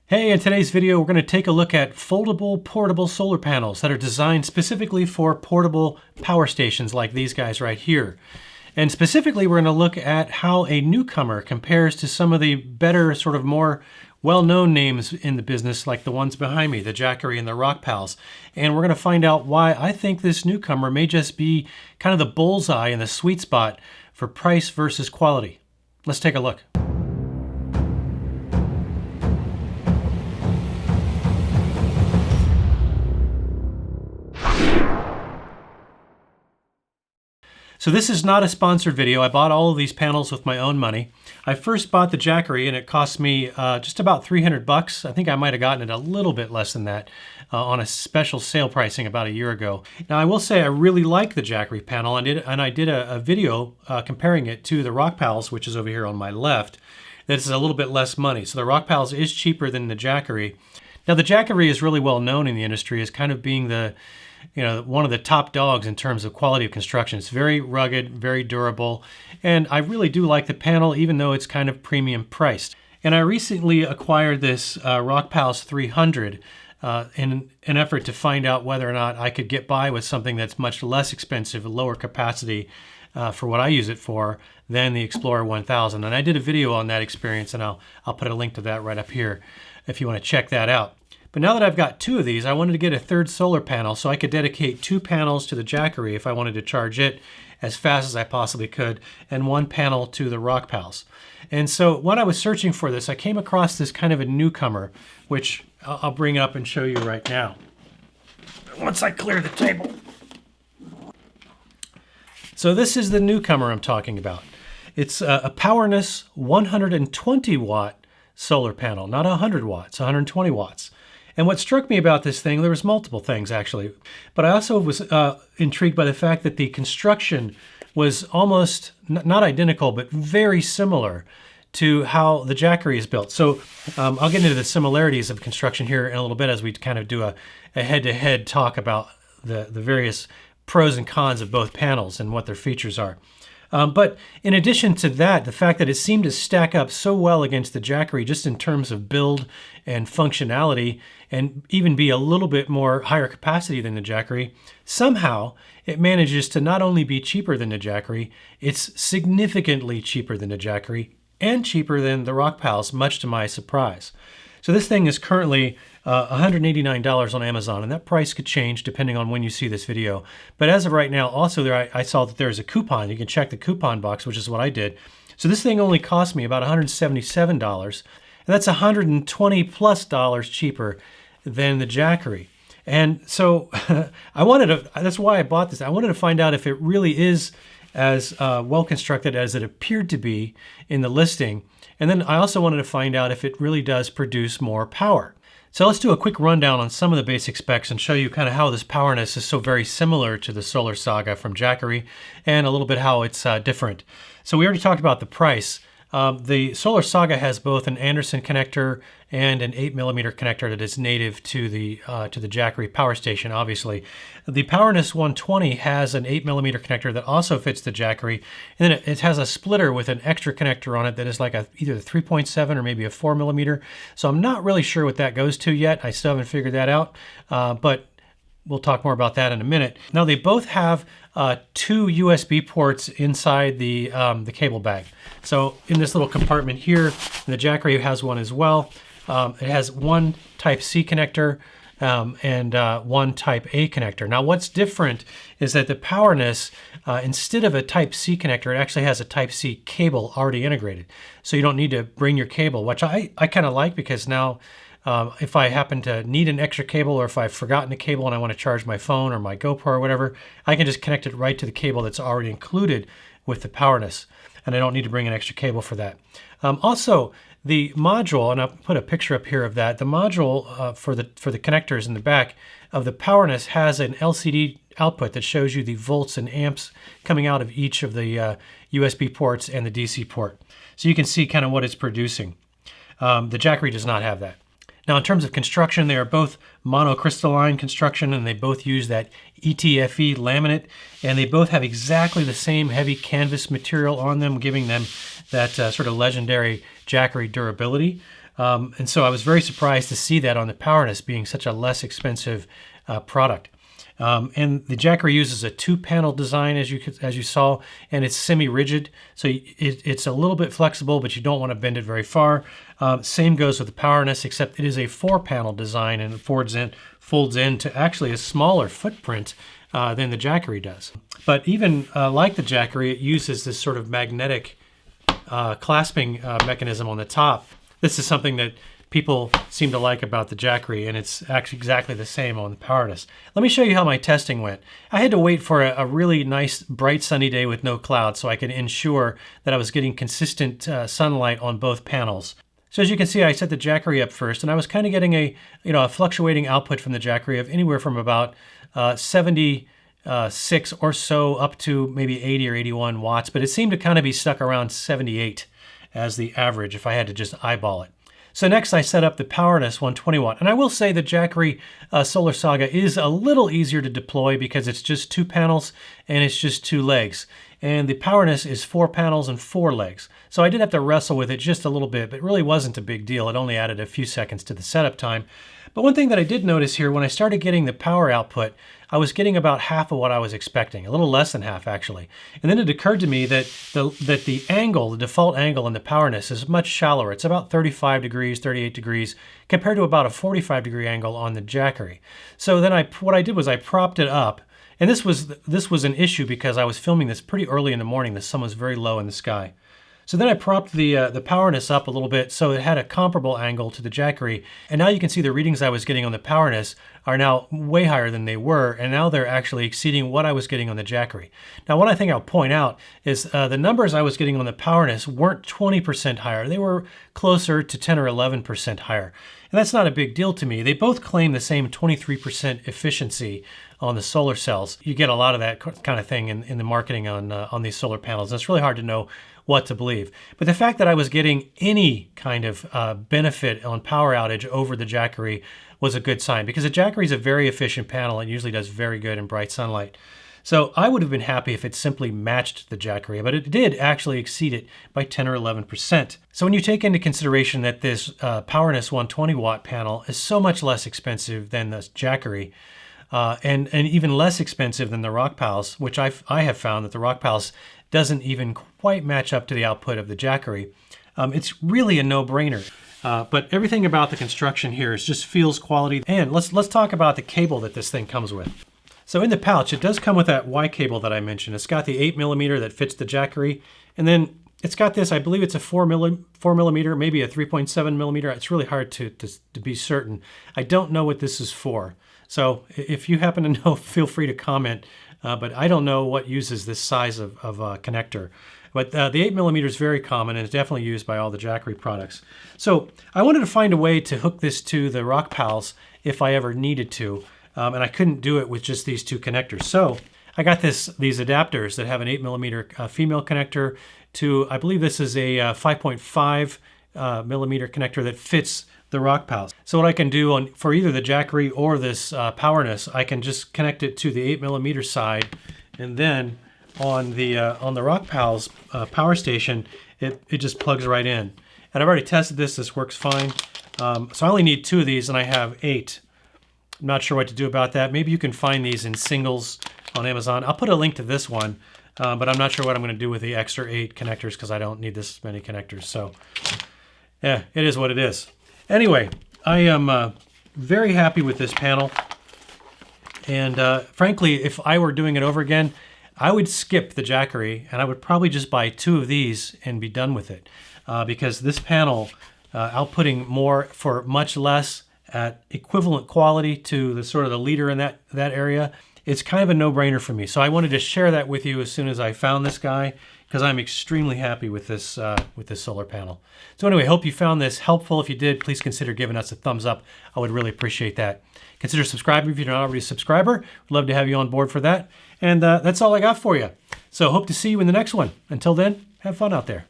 Hey, in today's video, we're going to take a look at foldable portable solar panels that are designed specifically for portable power stations like these guys right here. And specifically, we're going to look at how a newcomer compares to some of the better, sort of more well-known names in the business, like the ones behind me, the Jackery and the Rock Pals. And we're going to find out why I think this newcomer may just be kind of the bullseye and the sweet spot for price versus quality. Let's take a look. So this is not a sponsored video. I bought all of these panels with my own money. I first bought the Jackery and it cost me just about 300 bucks. I think I might have gotten it a little bit less than that on a special sale pricing about a year ago. Now I will say I really like the Jackery panel and I did a video comparing it to the Rock Pals, which is over here on my left. This is a little bit less money. So the Rock Pals is cheaper than the Jackery. Now the Jackery is really well known in the industry as kind of being one of the top dogs in terms of quality of construction. It's very rugged, very durable, and I really do like the panel even though it's kind of premium priced. And I recently acquired this Rock Pals 300 in an effort to find out whether or not I could get by with something that's much less expensive, lower capacity for what I use it for than the Explorer 1000. And I did a video on that experience, and I'll put a link to that right up here if you want to check that out. But now that I've got two of these, I wanted to get a third solar panel so I could dedicate two panels to the Jackery if I wanted to charge it as fast as I possibly could, and one panel to the Rock Pals. And so when I was searching for this, I came across this kind of a newcomer, which I'll bring up and show you right now. Once I clear the table. So this is the newcomer I'm talking about. It's a PowerNess 120 watt solar panel, not 100 watts, 120 watts. And what struck me about this thing, there was multiple things actually, but I also was intrigued by the fact that the construction was almost, not identical, but very similar to how the Jackery is built. So I'll get into the similarities of construction here in a little bit as we kind of do a head-to-head talk about the various pros and cons of both panels and what their features are. But in addition to that, the fact that it seemed to stack up so well against the Jackery just in terms of build and functionality, and even be a little bit more higher capacity than the Jackery, somehow it manages to not only be cheaper than the Jackery, it's significantly cheaper than the Jackery and cheaper than the Rock Pals, much to my surprise. So this thing is currently $189 on Amazon, and that price could change depending on when you see this video. But as of right now, also there I saw that there's a coupon. You can check the coupon box, which is what I did. So this thing only cost me about $177, and that's $120 plus cheaper than the Jackery. And so that's why I bought this. I wanted to find out if it really is as well constructed as it appeared to be in the listing. And then I also wanted to find out if it really does produce more power. So let's do a quick rundown on some of the basic specs and show you kind of how this PowerNess is so very similar to the Solar Saga from Jackery, and a little bit how it's different. So we already talked about the price. The Solar Saga has both an Anderson connector and an 8mm connector that is native to the Jackery power station, obviously. The PowerNess 120 has an 8mm connector that also fits the Jackery, and then it has a splitter with an extra connector on it that is like either a 3.7 or maybe a 4mm. So I'm not really sure what that goes to yet. I still haven't figured that out, but we'll talk more about that in a minute. Now they both have two USB ports inside the cable bag. So in this little compartment here, the Jackery has one as well. It has one Type-C connector and one Type-A connector. Now what's different is that the PowerNess, instead of a Type-C connector, it actually has a Type-C cable already integrated. So you don't need to bring your cable, which I kind of like, because now if I happen to need an extra cable, or if I've forgotten a cable and I want to charge my phone or my GoPro or whatever, I can just connect it right to the cable that's already included with the PowerNess, and I don't need to bring an extra cable for that. Also, the module, and I'll put a picture up here of that, the module for the connectors in the back of the PowerNess has an LCD output that shows you the volts and amps coming out of each of the USB ports and the DC port. So you can see kind of what it's producing. The Jackery does not have that. Now, in terms of construction, they are both monocrystalline construction, and they both use that ETFE laminate, and they both have exactly the same heavy canvas material on them, giving them that sort of legendary Jackery durability. And so I was very surprised to see that on the PowerNess being such a less expensive product. And the Jackery uses a 2-panel design, as you saw, and it's semi-rigid, so it's a little bit flexible, but you don't want to bend it very far. Same goes with the PowerNess, except it is a 4-panel design, and it folds into actually a smaller footprint than the Jackery does. But even like the Jackery, it uses this sort of magnetic clasping mechanism on the top. This is something that people seem to like about the Jackery, and it's actually exactly the same on the PowerNess. Let me show you how my testing went. I had to wait for a really nice, bright, sunny day with no clouds so I could ensure that I was getting consistent sunlight on both panels. So as you can see, I set the Jackery up first, and I was kind of getting a fluctuating output from the Jackery of anywhere from about 76 or so up to maybe 80 or 81 watts, but it seemed to kind of be stuck around 78 as the average if I had to just eyeball it. So next I set up the PowerNess 120 watt. And I will say the Jackery Solar Saga is a little easier to deploy because it's just 2 panels and it's just 2 legs. And the PowerNess is 4 panels and 4 legs. So I did have to wrestle with it just a little bit, but it really wasn't a big deal. It only added a few seconds to the setup time. But one thing that I did notice here, when I started getting the power output, I was getting about half of what I was expecting, a little less than half actually. And then it occurred to me that the angle, the default angle in the PowerNess is much shallower. It's about 35 degrees, 38 degrees, compared to about a 45-degree angle on the Jackery. So then what I did was I propped it up, and this was an issue because I was filming this pretty early in the morning. The sun was very low in the sky. So then I propped the PowerNess up a little bit so it had a comparable angle to the Jackery. And now you can see the readings I was getting on the PowerNess are now way higher than they were, and now they're actually exceeding what I was getting on the Jackery. Now, one thing I'll point out is the numbers I was getting on the PowerNess weren't 20% higher. They were closer to 10 or 11% higher. And that's not a big deal to me. They both claim the same 23% efficiency on the solar cells. You get a lot of that kind of thing in the marketing on these solar panels. And it's really hard to know what to believe. But the fact that I was getting any kind of benefit on power outage over the Jackery was a good sign, because the Jackery is a very efficient panel and usually does very good in bright sunlight. So I would have been happy if it simply matched the Jackery, but it did actually exceed it by 10 or 11%. So when you take into consideration that this PowerNess 120 watt panel is so much less expensive than the Jackery, and even less expensive than the Rockpals, which I have found that the Rockpals doesn't even quite match up to the output of the Jackery, it's really a no-brainer. But everything about the construction here just feels quality. And let's talk about the cable that this thing comes with. So in the pouch, it does come with that Y cable that I mentioned. It's got the 8mm that fits the Jackery, and then it's got this, I believe it's a 4mm, maybe a 3.7mm. It's really hard to be certain. I don't know what this is for. So if you happen to know, feel free to comment. But I don't know what uses this size of connector. But the 8mm is very common and is definitely used by all the Jackery products. So I wanted to find a way to hook this to the Rockpals if I ever needed to. And I couldn't do it with just these 2 connectors. So I got these adapters that have an 8mm female connector to, I believe this is a 5.5 millimeter connector that fits the Rockpals. So what I can do for either the Jackery or this PowerNess, I can just connect it to the 8mm side, and then on the Rockpals power station, it just plugs right in. And I've already tested this. This works fine. So I only need 2 of these, and I have 8. I'm not sure what to do about that. Maybe you can find these in singles on Amazon. I'll put a link to this one, but I'm not sure what I'm going to do with the extra 8 connectors because I don't need this many connectors. So yeah, it is what it is. Anyway, I am very happy with this panel. And frankly, if I were doing it over again, I would skip the Jackery and I would probably just buy 2 of these and be done with it. Because this panel, outputting more for much less at equivalent quality to the sort of the leader in that area, it's kind of a no-brainer for me. So I wanted to share that with you as soon as I found this guy, because I'm extremely happy with this solar panel. So anyway, hope you found this helpful. If you did, please consider giving us a thumbs up. I would really appreciate that. Consider subscribing if you're not already a subscriber. We'd love to have you on board for that. And that's all I got for you. So hope to see you in the next one. Until then, have fun out there.